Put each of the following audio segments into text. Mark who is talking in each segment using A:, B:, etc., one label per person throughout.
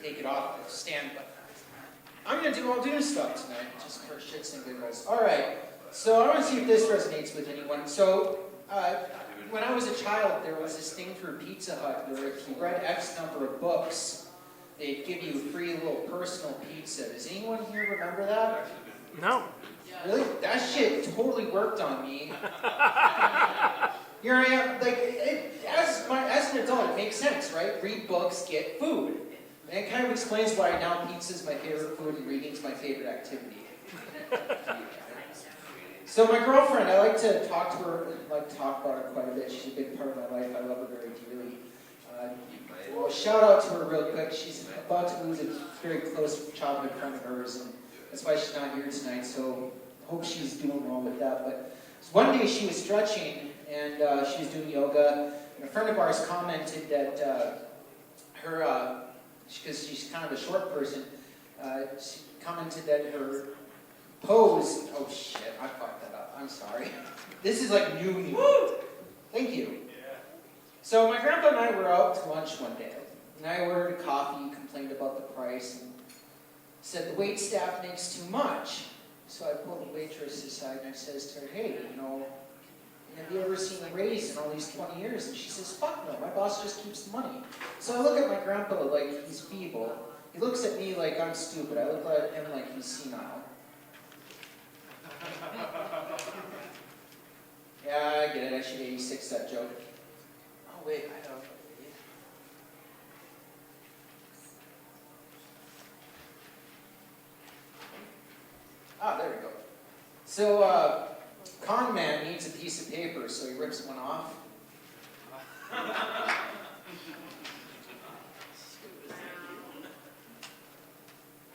A: take it off the stand, but I'm going to do all Dune stuff tonight, just for shits and giggles. Alright, so I want to see if this resonates with anyone. So, when I was a child, there was this thing through Pizza Hut where if you read X number of books, they'd give you a free little personal pizza. Does anyone here remember that?
B: No.
A: Really? That shit totally worked on me. Here I am, like, as an adult, it makes sense, right? Read books, get food. And it kind of explains why now pizza's my favorite food and reading's my favorite activity. So my girlfriend, I like to talk to her, like talk about her quite a bit. She's a big part of my life. I love her very dearly. Well, shout out to her real quick. She's about to lose a very close childhood friend of hers, and that's why she's not here tonight. So hope she's doing well with that. But one day she was stretching and she was doing yoga, and a friend of ours commented that because she's kind of a short person, she commented that her pose, oh shit, I fucked that up, I'm sorry. This is like new me. Thank you.
B: Yeah.
A: So my grandpa and I were out to lunch one day, and I ordered coffee, complained about the price, and said the wait staff makes too much. So I pulled the waitress aside and I says to her, hey, have you ever seen a raise in all these 20 years? And she says, fuck no, my boss just keeps the money. So I look at my grandpa like he's feeble. He looks at me like I'm stupid. I look at him like he's senile. Yeah, I get it. I should 86 that joke. Oh, wait, I don't. Ah, there we go. So, con man needs a piece of paper, so he rips one off.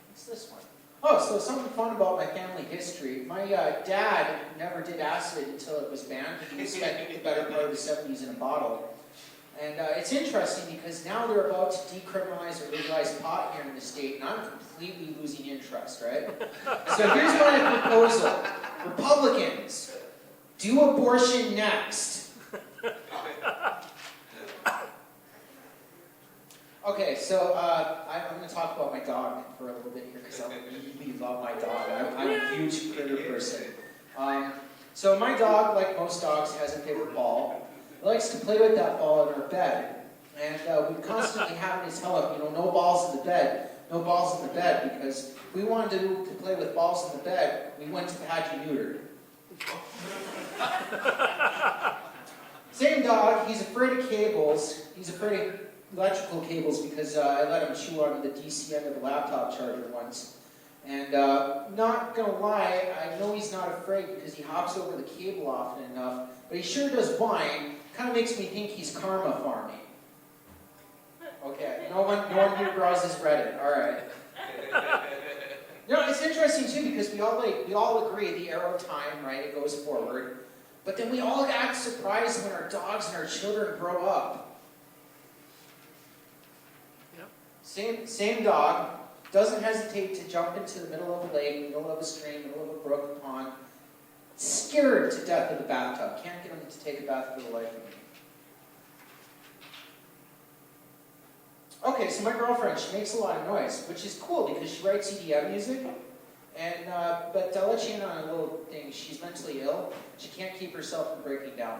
A: What's this one? Oh, so something fun about my family history. My dad never did acid until it was banned. He spent the better part of the 70s in a bottle. And it's interesting because now they're about to decriminalize or legalize pot here in the state, and I'm completely losing interest, right? So here's my proposal. Republicans, do abortion next. Okay, so I'm going to talk about my dog for a little bit here because I really love my dog. I'm a huge critter person. So my dog, like most dogs, has a favorite ball. He likes to play with that ball in our bed. And we constantly have to tell him, no balls in the bed. No balls in the bed, because if we wanted to play with balls in the bed, we went to had you neutered. Same dog, he's afraid of cables. He's afraid of electrical cables because I let him chew on the DC end of the laptop charger once. And not gonna lie, I know he's not afraid because he hops over the cable often enough, but he sure does whine. Kind of makes me think he's karma farming. Okay, no one here browses Reddit. All right. It's interesting too because we all agree the arrow of time, right? It goes forward, but then we all act surprised when our dogs and our children grow up.
B: Yep.
A: Same dog doesn't hesitate to jump into the middle of a lake, middle of a stream, middle of a brook, a pond. Scared to death of the bathtub. Can't get him to take a bath for the life of me. Okay, so my girlfriend, she makes a lot of noise, which is cool because she writes EDM music. And but I'll let you in on a little thing. She's mentally ill. She can't keep herself from breaking down.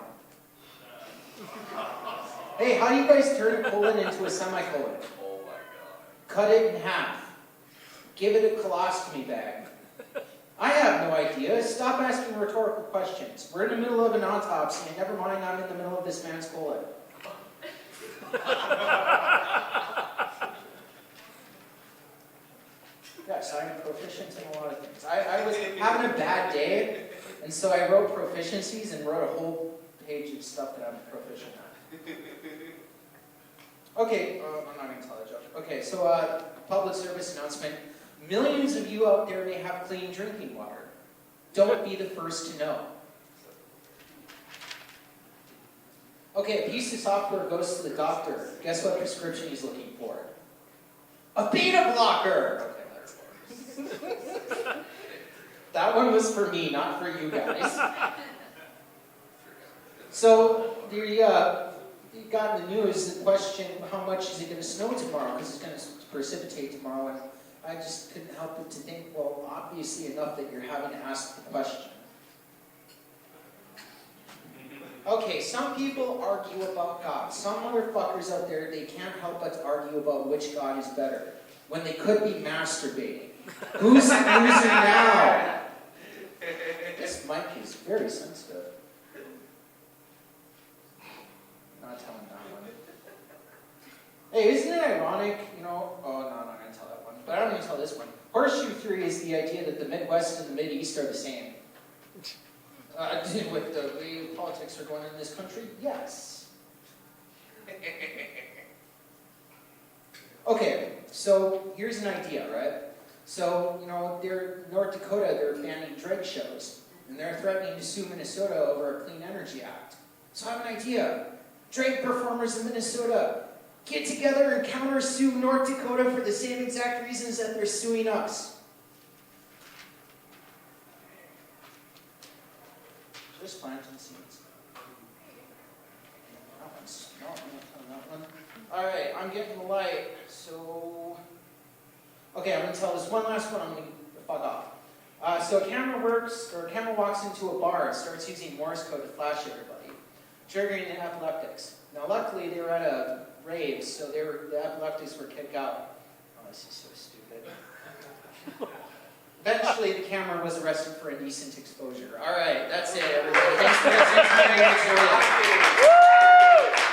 A: Hey, how do you guys turn a colon into a semicolon?
C: Oh my god.
A: Cut it in half. Give it a colostomy bag. I have no idea. Stop asking rhetorical questions. We're in the middle of an autopsy, and never mind, I'm in the middle of this man's colon. Yes, I'm proficient in a lot of things. I was having a bad day, and so I wrote proficiencies and wrote a whole page of stuff that I'm proficient at. Okay, I'm not going to tell a joke. Okay, so public service announcement. Millions of you out there may have clean drinking water. Don't be the first to know. Okay, a piece of software goes to the doctor. Guess what prescription he's looking for? A beta blocker! Okay, that one was for me, not for you guys. So, the you got in the news the question, how much is it going to snow tomorrow? Because it's going to precipitate tomorrow. And I just couldn't help but to think, well, obviously enough that you're having to ask the question. Okay, some people argue about God. Some motherfuckers out there, they can't help but to argue about which God is better, when they could be masturbating. Who's the loser now? This mic is very sensitive. Not telling that one. Hey, isn't it ironic, you know, oh no, I'm not going to tell that one, but I'm going to tell this one. Horseshoe theory is the idea that the Midwest and the Mideast are the same. With the way politics are going in this country, yes. Okay, so here's an idea, right? So, you know, North Dakota, they're banning drag shows, and they're threatening to sue Minnesota over a Clean Energy Act. So I have an idea. Drag performers in Minnesota, get together and counter-sue North Dakota for the same exact reasons that they're suing us. Just planting seeds. That one's, no, I'm not telling that one. Alright, I'm getting the light, so... Okay, I'm going to tell this one last one, I'm going to fuck off. So a camera walks into a bar and starts using Morse code to flash everybody, triggering the epileptics. Now luckily they were at a rave, so the epileptics were kicked out. Oh, this is so stupid. Eventually the camera was arrested for indecent exposure. Alright, that's it everybody. Thanks for listening to my